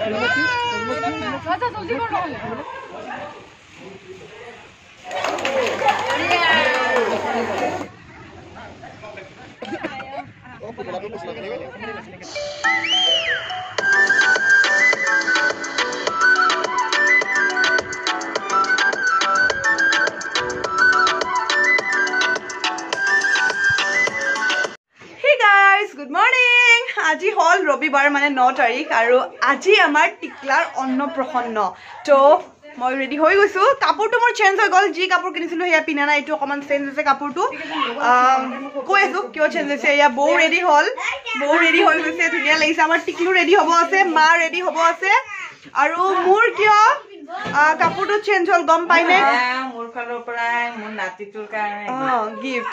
Good morning. আজি হল ৰবিবাৰ মানে 9 তাৰিখ আৰু আজি আমাৰ টিকলাৰ অন্নপ্ৰসন্ন তো মই ৰেডি হৈ গৈছো কাপোৰটো মোৰ চেঞ্জ হৈ গল যি কাপোৰ কিনিছিলো হেয়া পিনা নাই এটো অকমান চেঞ্জ হৈছে কাপোৰটো কৈ আছো কিয় চেঞ্জ হৈছে এয়া বৌ ৰেডি হল বৌ ৰেডি হৈ গৈছে ধুনিয়া লাগিছে আমাৰ টিকলু ৰেডি হ'ব আছে মা ৰেডি হ'ব আছে আৰু মোৰ কিয় কাপোৰটো চেঞ্জ হল গম পাইনে মোৰ ফালৰ পৰাই মোৰ নাতিটোৰ কাৰণে গিফট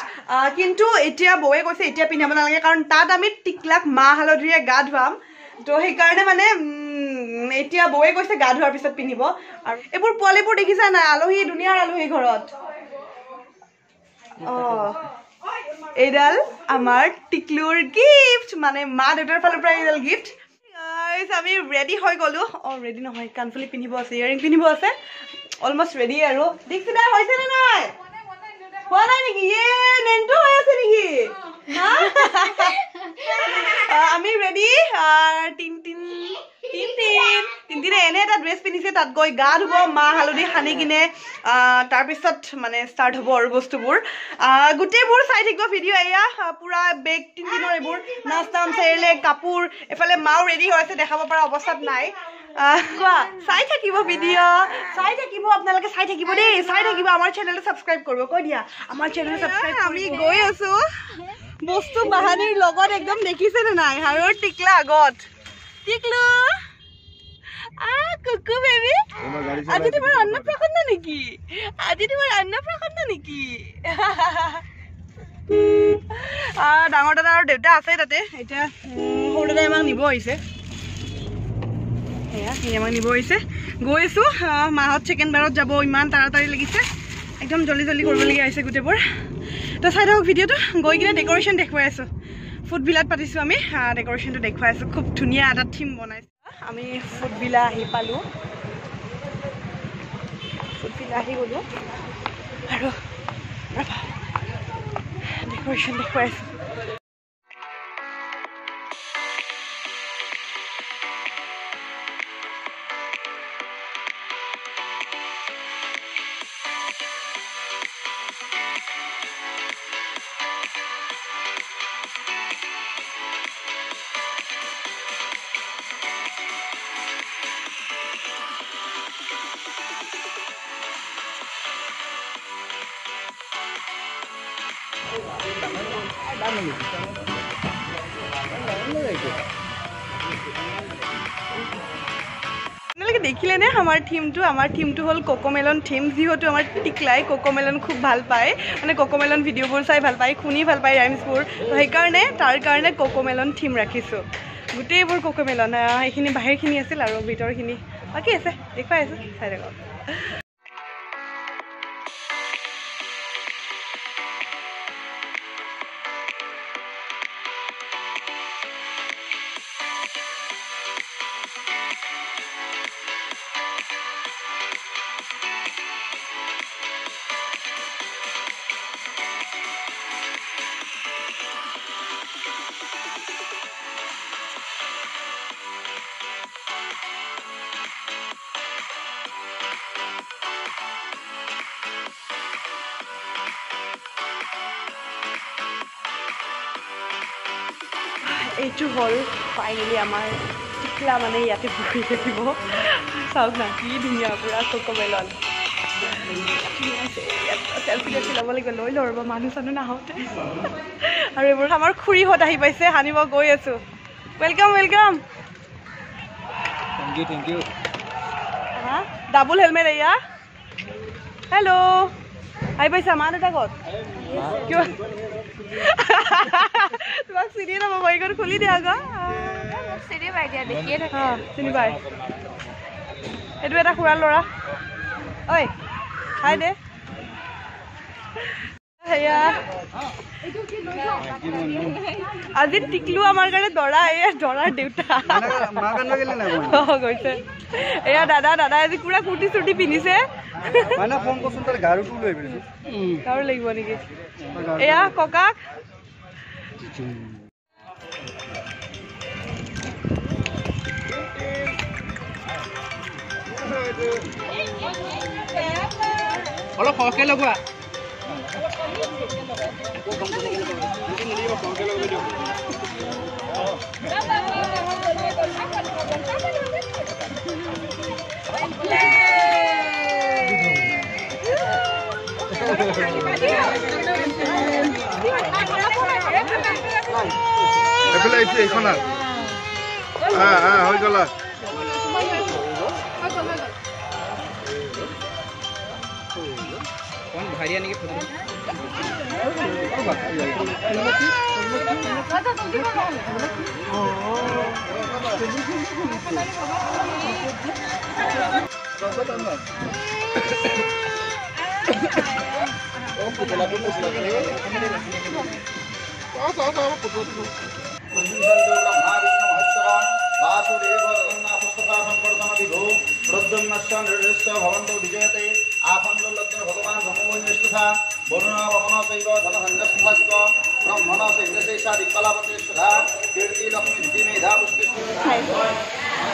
কিন্তু এতিয়া বৌয়ে কৈছে এতিয়া পিনাব নালাগে কাৰণ তাত আমি টিকলাক মা হালধিৰে গা ধুৱাম তো সেই কাৰণে মানে এতিয়া বৌয়ে কৈছে গা ধুৱাৰ পিছত পিনিব আৰু এবোৰ পোৱালিবোৰ দেখিছা না আলহী দুনিয়াৰ আলহী ঘৰত এইডাল আমাৰ টিকলুৰ গিফট মানে মা দেউতাৰ ফালৰ পৰা এইডাল গিফট গাইস আমি ৰেডি হৈ গলো ৰেডি নহয় কানফুলি পিনিব আছে ইয়াৰিং পিনিব আছে অলমোস্ট ৰেডি আৰু দেখছিনা হৈছে না নাই হোৱা নাই নেকি এ নেন্টো হৈ আছে নেকি আমি ৰেডি তিন এনে এটা ড্ৰেছ পিন্ধিছে তাত গৈ গা ধুব মা হালধি সানি কিনে তাৰ পিছত মানে ষ্টাৰ্ট হ'ব আৰু বস্তুবোৰ গুটেবোৰ চাই থাকিব ভিডিঅ' এয়া পুৰা বেগ তিনৰ এইবোৰ নাস্তাম চেৰলে কাপোৰ এফালে মাও ৰেডি হৈ আছে দেখাব পৰা অৱস্থাত নাই কোৱা চাই থাকিব ভিডিঅ' চাই থাকিব আপোনালোকে চাই থাকিব দেই চাই থাকিব আমাৰ চেনেলটো সাবস্ক্ৰাইব কৰিব কৈ দিয়া আমাৰ চেনেল সাবস্ক্ৰাইব আমি গৈ আছো বস্তু বাহানিৰ লগত একদম দেখিছে না নাই হাৰৰ টিকলা আগত টিকলু কুকু বেবি আজি তোমাৰ অন্নপ্ৰসন্ন নেকি ডাঙৰ দাদা আৰু দেউতা আছে তাতে এতিয়া সৰু দাদাই আমাক নিব আহিছে এয়া সি আমাক নিব আহিছে গৈছো মাহত ছেকেণ্ড বাৰত যাব ইমান তাড়াতাড়ি লাগিছে একদম জলদি জলদি কৰিবলগীয়া হৈছে গোটেইবোৰ তো চাই থাকক ভিডিঅ'টো গৈ কিনে ডেক'ৰেশ্যন দেখুৱাই আছোঁ ফুডভিলাত পাতিছোঁ আমি ডেক'ৰেশ্যনটো দেখুৱাই আছোঁ খুব ধুনীয়া এটা থিম বনাইছোঁ আমি ফুডভিলা আহি পালোঁ ফুডভিলা আহি গ'লোঁ আৰু ডেক'ৰেশ্যন দেখুৱাই আছোঁ দেখিলে নে আমাৰ থিমটো হ'ল কোকোমেলন থিম যিহেতু আমাৰ টিকলাই কোকোমেলন খুব ভাল পায় মানে কোকোমেলন ভিডিঅ'বোৰ চাই ভাল পায় শুনি ভাল পায় ৰাইমছবোৰ সেইকাৰণে তাৰ কাৰণে কোকোমেলন থিম ৰাখিছোঁ গোটেইবোৰ কোকোমেলন এইখিনি বাহিৰখিনি আছিল আৰু ভিতৰখিনি বাকী আছে দেখুৱাই আছোঁ চাই থাকক এইটো হ'ল ফাইনেলি আমাৰ টিকলা মানে ইয়াতে বহি থাকিব চাওক না কি ধুনীয়া পুৰা কোকোমেলন চেলফি ল'ব লাগিব লৈ লওঁ ৰ'ব মানুহ চানুহ নাহোঁতে আৰু এইবোৰ আমাৰ খুৰীহঁত আহি পাইছে সানিব গৈ আছোঁ welcome thank you double helmet এয়া হেল্ল' আহি পাইছা মা দেউতা ক'ত কিয় তোমাক চিনি নাপাব বাইকত খুলি দিয়া আকৌ চিনি পাই দিয়া দেখিয়ে থাকে চিনি পাই এইটো এটা খুৰাৰ ল'ৰা ঐ হাই দে এয়া আজি টিকলু আমাৰ কাৰণে দৰা এয়া দৰাৰ দেউতা গৈছে এয়া দাদা আজি পুৰা কুৰ্তি চুৰ্তি পিন্ধিছে গাৰু লাগিব নেকি এয়া ককাক অলপ সৰহকৈ লগোৱা এইফালে এইখন হৈ গ'ল ভাৰিয়া নেকি ফটো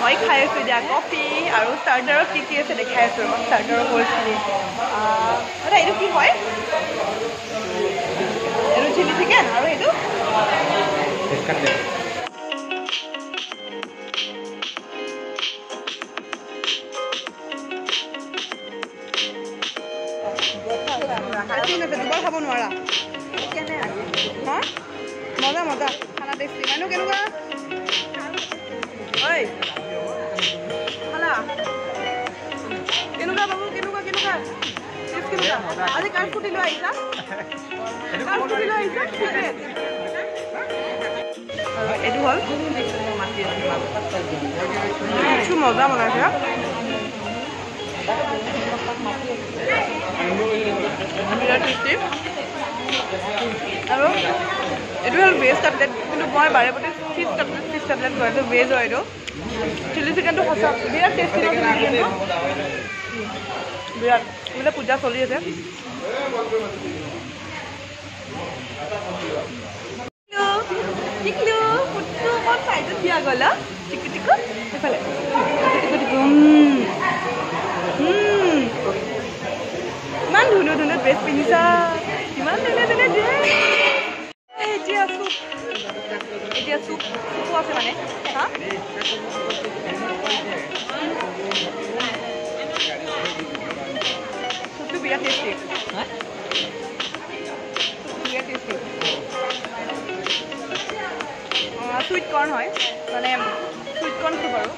মই খাই আছোঁ এতিয়া কফি আৰু ষ্টাৰ্টাৰত কি আছে দেখাই আছোঁ ষ্টাৰ্টাৰৰ কৈছিলোঁ দাদা এইটো কি হয় এইটো চিলি চিকেন আৰু এইটো দুবাৰ খাব নোৱাৰা মজা মজা খানা টেষ্টি মানুহ কেনেকুৱা ঐ খালা কেনেকুৱা বাবু কেনেকুৱা আজি কাৰ স্কুটি লৈ আহিছা এইটো হ'ল কিছু মজা বনাইছে বিৰাট টেষ্টি আৰু এইটো হ'ল ভেজ টাবলেট কিন্তু মই বাৰে প্ৰতি ফিছ টাবলেট লৈ আছোঁ ভেজ হয় এইটো চিলি চিকেনটো সঁচা বিৰাট টেষ্টি চিলি চিকেনটো বিৰাট বোলে পূজা চলি আছে চাইডত দিয়া গ'ল টিকু টিকু সেইফালে টিকু টিকু ইমান ধুনীয়া ড্ৰেছ পিন্ধিছা ইমান ধুনীয়া ড্ৰেছ এতিয়া চুপো আছে মানে হা চুপটো বিৰাট টেষ্টি সুইট কৰ্ণ হয় মানে সুইট কৰ্ণ চুপ আৰু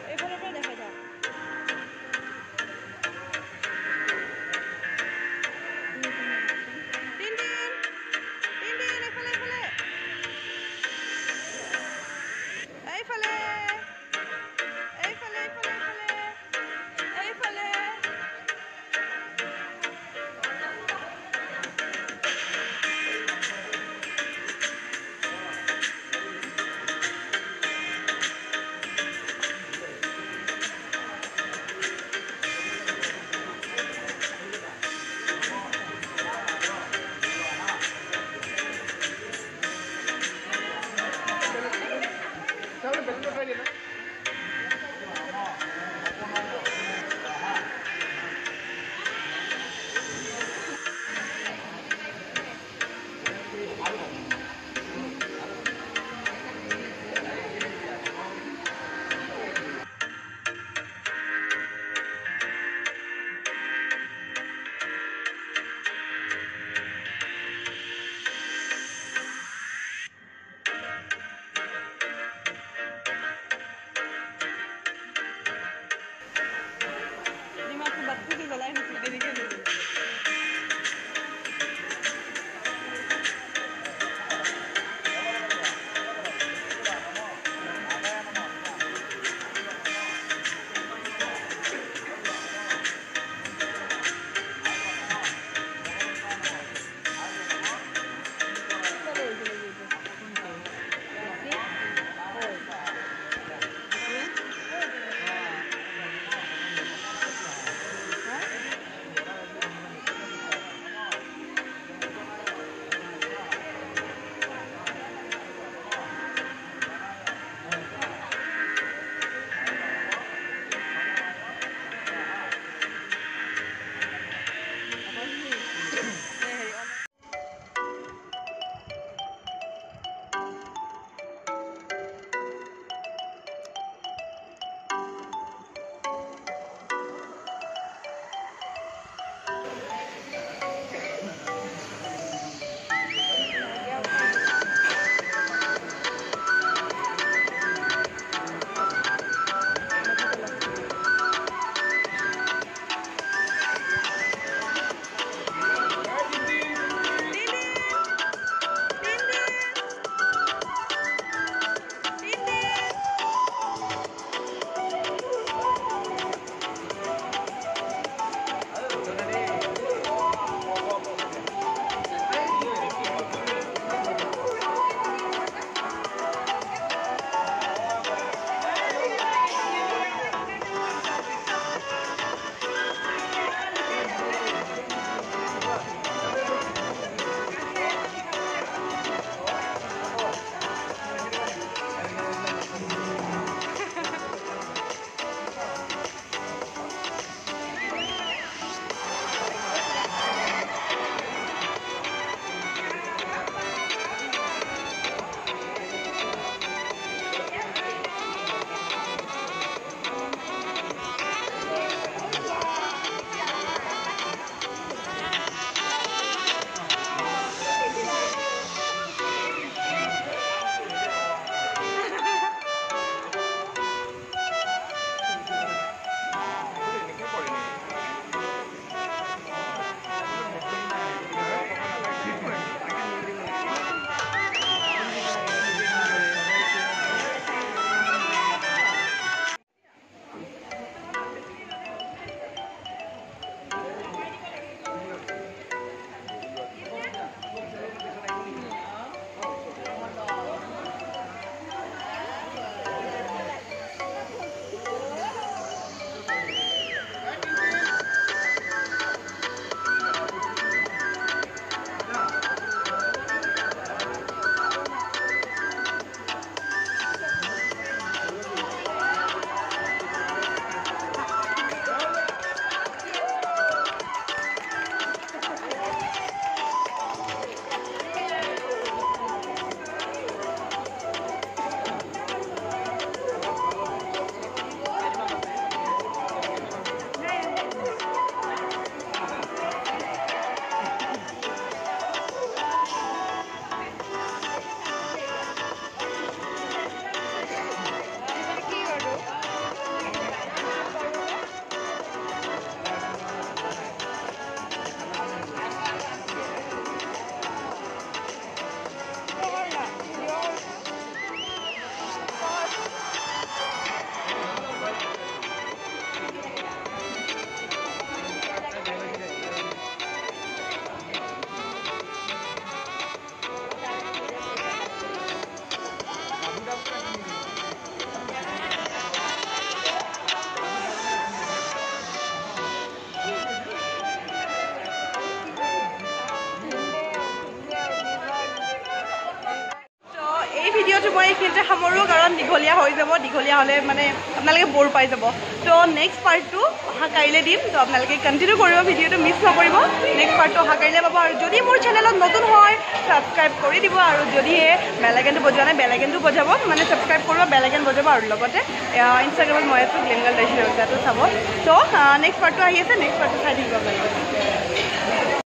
এইফালৰ পৰা দেখা যাওক ভিডিঅ'টো মই এইখিনিতে সামৰোঁ কাৰণ দীঘলীয়া হৈ যাব দীঘলীয়া হ'লে মানে আপোনালোকে বৰ পাই যাব তো নেক্সট পাৰ্টটো অহা কাইলৈ দিম তো আপোনালোকে কণ্টিনিউ কৰিব ভিডিঅ'টো মিছ নকৰিব নেক্সট পাৰ্টটো অহা কাইলৈ পাব আৰু যদি মোৰ চেনেলত নতুন হয় ছাবস্ক্ৰাইব কৰি দিব আৰু যদিহে বেল আইকনটো বজোৱা নাই বেল আইকনটো বজাব মানে ছাবস্ক্ৰাইব কৰিব বেল আইকন বজাব আৰু লগতে ইনষ্টাগ্ৰামত মই আছোঁ গ্লেমগাল ডাইচিনটো চাব তো নেক্সট পাৰ্টটো আহি আছে নেক্সট পাৰ্টটো চাই থাকিব আপোনালোকে